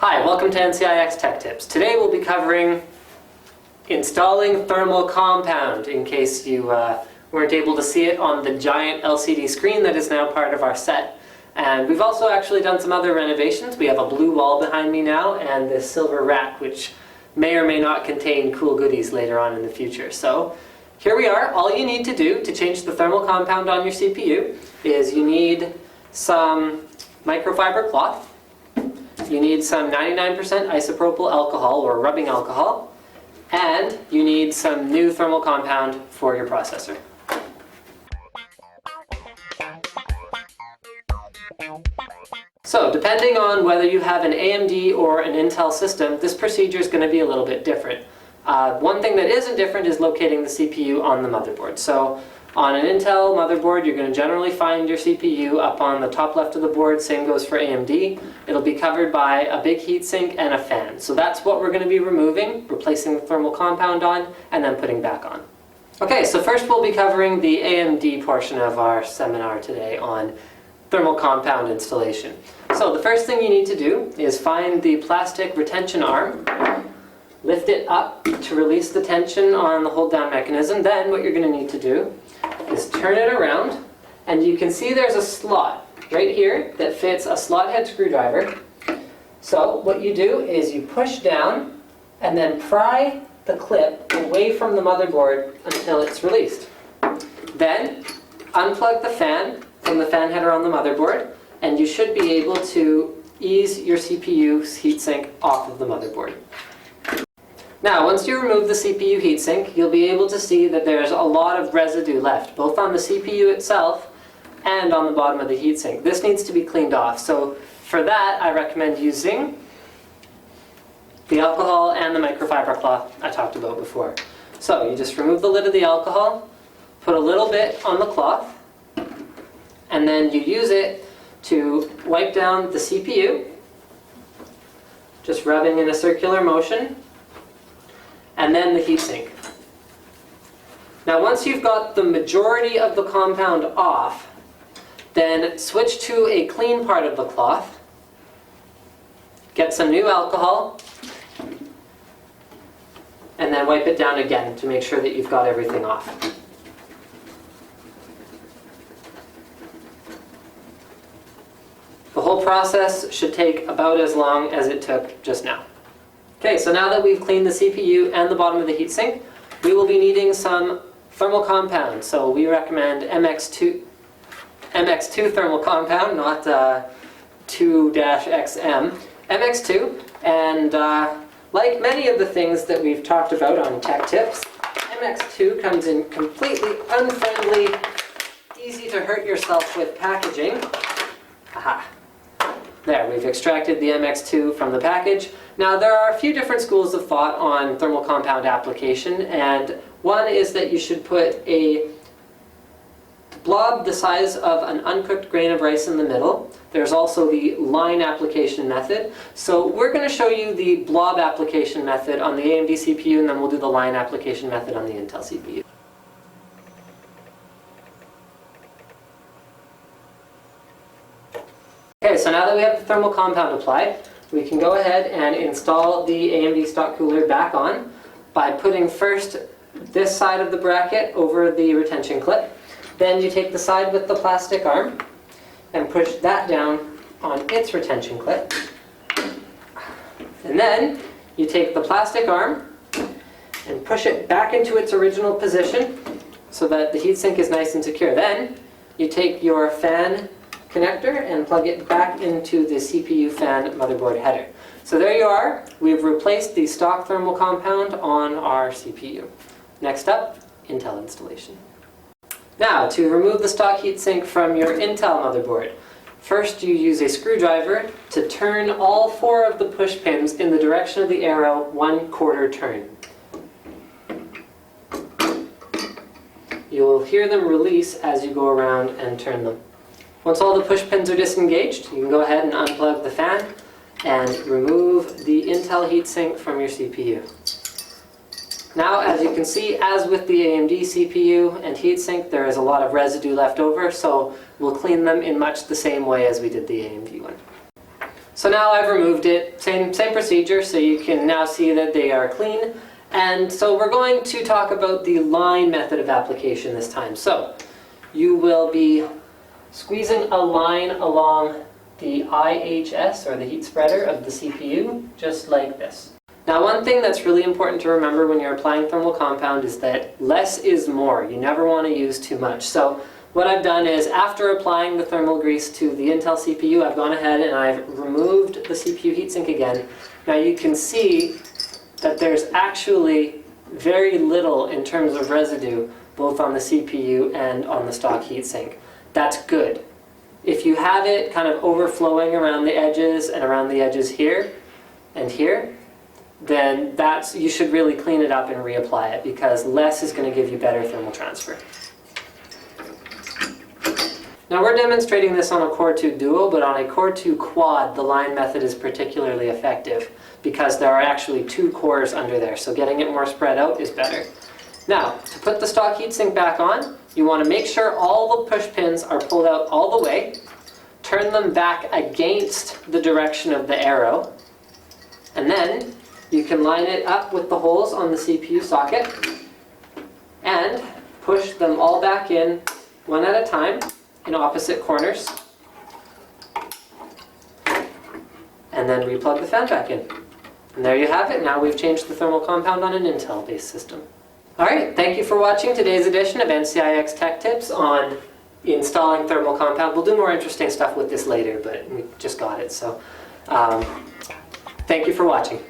Hi, welcome to NCIX Tech Tips. Today we'll be covering installing thermal compound, in case you weren't able to see it on the giant LCD screen that is now part of our set. And we've also actually done some other renovations. We have a blue wall behind me now and this silver rack, which may or may not contain cool goodies later on in the future. So here we are. All you need to do to change the thermal compound on your CPU is you need some microfiber cloth. You need some 99% isopropyl alcohol or rubbing alcohol, and you need some new thermal compound for your processor. So depending on whether you have an AMD or an Intel system, this procedure is going to be a little bit different. One thing that isn't different is locating the CPU on the motherboard. So on an Intel motherboard, you're going to generally find your CPU up on the top left of the board. Same goes for AMD. It'll be covered by a big heatsink and a fan. So that's what we're going to be removing, replacing the thermal compound on, and then putting back on. Okay, so first we'll be covering the AMD portion of our seminar today on thermal compound installation. So the first thing you need to do is find the plastic retention arm, lift it up to release the tension on the hold down mechanism. Then what you're going to need to do is turn it around, and you can see there's a slot right here that fits a slot head screwdriver. So what you do is you push down and then pry the clip away from the motherboard until it's released. Then unplug the fan from the fan header on the motherboard, and you should be able to ease your CPU's heatsink off of the motherboard. Now, once you remove the CPU heatsink, you'll be able to see that there's a lot of residue left, both on the CPU itself and on the bottom of the heatsink. This needs to be cleaned off. So for that, I recommend using the alcohol and the microfiber cloth I talked about before. So you just remove the lid of the alcohol, put a little bit on the cloth, and then you use it to wipe down the CPU, just rubbing in a circular motion, and then the heatsink. Now once you've got the majority of the compound off, then switch to a clean part of the cloth, get some new alcohol, and then wipe it down again to make sure that you've got everything off. The whole process should take about as long as it took just now. Okay, so now that we've cleaned the CPU and the bottom of the heatsink, we will be needing some thermal compound. So we recommend MX2 thermal compound, not 2-XM. MX2, and like many of the things that we've talked about on Tech Tips, MX2 comes in completely unfriendly, easy to hurt yourself with packaging. Aha. There, we've extracted the MX2 from the package. Now there are a few different schools of thought on thermal compound application, and one is that you should put a blob the size of an uncooked grain of rice in the middle. There's also the line application method. So we're going to show you the blob application method on the AMD CPU, and then we'll do the line application method on the Intel CPU. Okay, so now that we have the thermal compound applied, we can go ahead and install the AMD stock cooler back on by putting first this side of the bracket over the retention clip. Then you take the side with the plastic arm and push that down on its retention clip. And then you take the plastic arm and push it back into its original position so that the heatsink is nice and secure. Then you take your fan connector and plug it back into the CPU fan motherboard header. So there you are. We've replaced the stock thermal compound on our CPU. Next up, Intel installation. Now, to remove the stock heatsink from your Intel motherboard, first you use a screwdriver to turn all 4 of the push pins in the direction of the arrow 1/4 turn. You'll hear them release as you go around and turn them. Once all the push pins are disengaged, you can go ahead and unplug the fan and remove the Intel heatsink from your CPU. Now, as you can see, as with the AMD CPU and heatsink, there is a lot of residue left over, so we'll clean them in much the same way as we did the AMD one. So now I've removed it, same procedure, so you can now see that they are clean. And so we're going to talk about the line method of application this time. So you will be squeezing a line along the IHS, or the heat spreader, of the CPU, just like this. Now, one thing that's really important to remember when you're applying thermal compound is that less is more. You never want to use too much. So what I've done is, after applying the thermal grease to the Intel CPU, I've gone ahead and I've removed the CPU heatsink again. Now you can see that there's actually very little in terms of residue, both on the CPU and on the stock heatsink. That's good. If you have it kind of overflowing around the edges and around the edges here and here, then you should really clean it up and reapply it, because less is going to give you better thermal transfer. Now we're demonstrating this on a Core 2 Duo, but on a Core 2 Quad, the line method is particularly effective because there are actually 2 cores under there, so getting it more spread out is better. Now, to put the stock heatsink back on, you want to make sure all the push pins are pulled out all the way, turn them back against the direction of the arrow, and then you can line it up with the holes on the CPU socket and push them all back in one at a time in opposite corners, and then replug the fan back in. And there you have it. Now we've changed the thermal compound on an Intel-based system. Alright, thank you for watching today's edition of NCIX Tech Tips on installing thermal compound. We'll do more interesting stuff with this later, but we just got it, so thank you for watching.